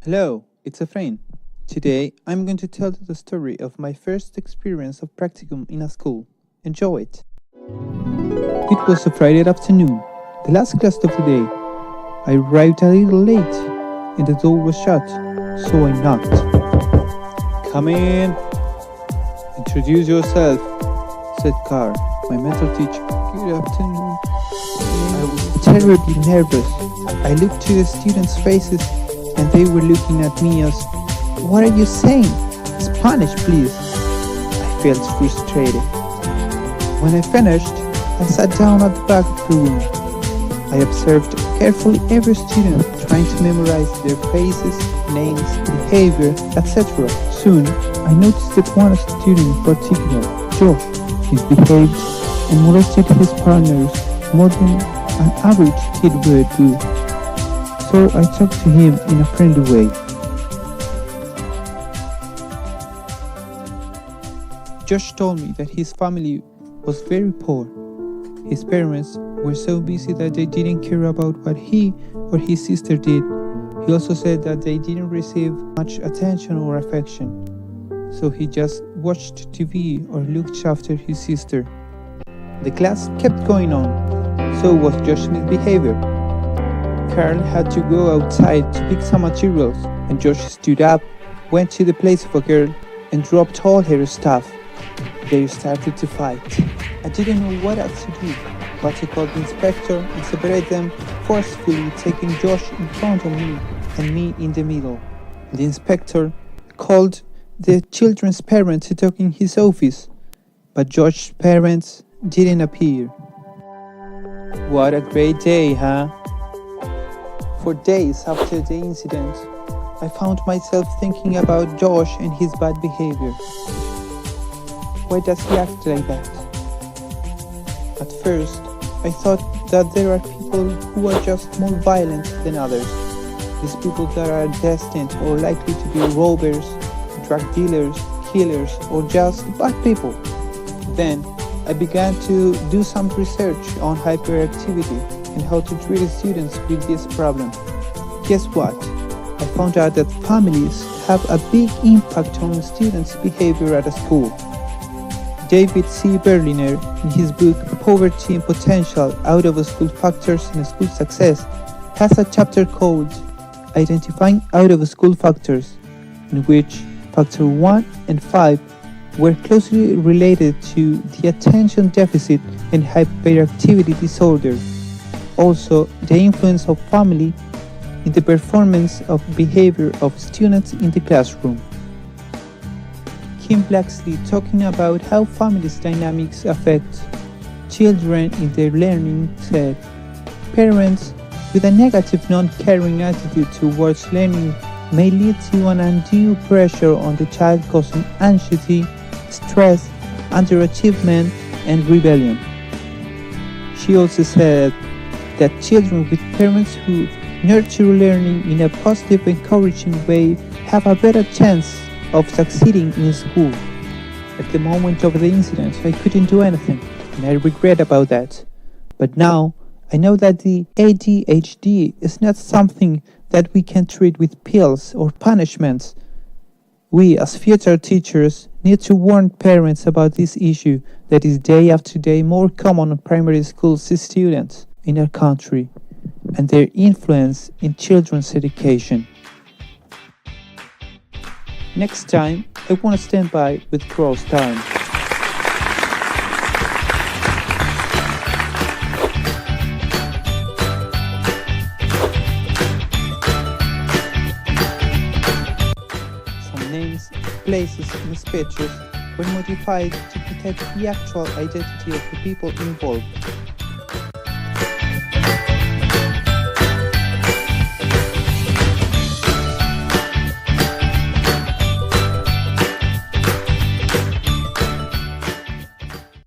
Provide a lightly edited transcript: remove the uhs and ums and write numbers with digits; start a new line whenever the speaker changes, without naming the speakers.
Hello, it's Efrain. Today I'm going to tell you the story of my first experience of practicum in a school. Enjoy it. It was a Friday afternoon, the last class of the day. I arrived a little late and the door was shut, so I knocked. Come in. Introduce yourself, said Carr, my mental teacher. Good afternoon. I was terribly nervous. I looked to the students' faces and they were looking at me as, "What are you saying? Spanish, please." I felt frustrated. When I finished, I sat down at the back of the room. I observed carefully every student, trying to memorize their faces, names, behavior, etc. Soon, I noticed that one student in particular, Josh, misbehaved and molested his partners more than an average kid would do. So I talked to him in a friendly way. Josh told me that his family was very poor. His parents were so busy that they didn't care about what he or his sister did. He also said that they didn't receive much attention or affection, so he just watched TV or looked after his sister. The class kept going on, so was Josh's behavior. Carl had to go outside to pick some materials, and Josh stood up, went to the place of a girl, and dropped all her stuff. They started to fight. I didn't know what else to do, but I called the inspector and separated them, forcefully taking Josh in front of me and me in the middle. The inspector called the children's parents to talk in his office, but Josh's parents didn't appear. What a great day, huh? For days after the incident, I found myself thinking about Josh and his bad behavior. Why does he act like that? At first, I thought that there are people who are just more violent than others. These people that are destined or likely to be robbers, drug dealers, killers, or just bad people. Then, I began to do some research on hyperactivity and how to treat students with this problem. Guess what? I found out that families have a big impact on students' behavior at a school. David C. Berliner, in his book Poverty and Potential Out of School Factors in School Success, has a chapter called Identifying Out of School Factors, in which Factor 1 and 5 were closely related to the attention deficit and hyperactivity disorder. Also, the influence of family in the performance of behavior of students in the classroom. Kim Blacksley, talking about how family's dynamics affect children in their learning, said, "Parents with a negative non-caring attitude towards learning may lead to an undue pressure on the child, causing anxiety, stress, underachievement, and rebellion." She also said that children with parents who nurture learning in a positive, encouraging way have a better chance of succeeding in school. At the moment of the incident, I couldn't do anything, and I regret about that. But now, I know that the ADHD is not something that we can treat with pills or punishments. We, as future teachers, need to warn parents about this issue that is day after day more common on primary school students in our country, and their influence in children's education. Next time, I want to stand by with crossed arms. Some names, places, and speeches were modified to protect the actual identity of the people involved.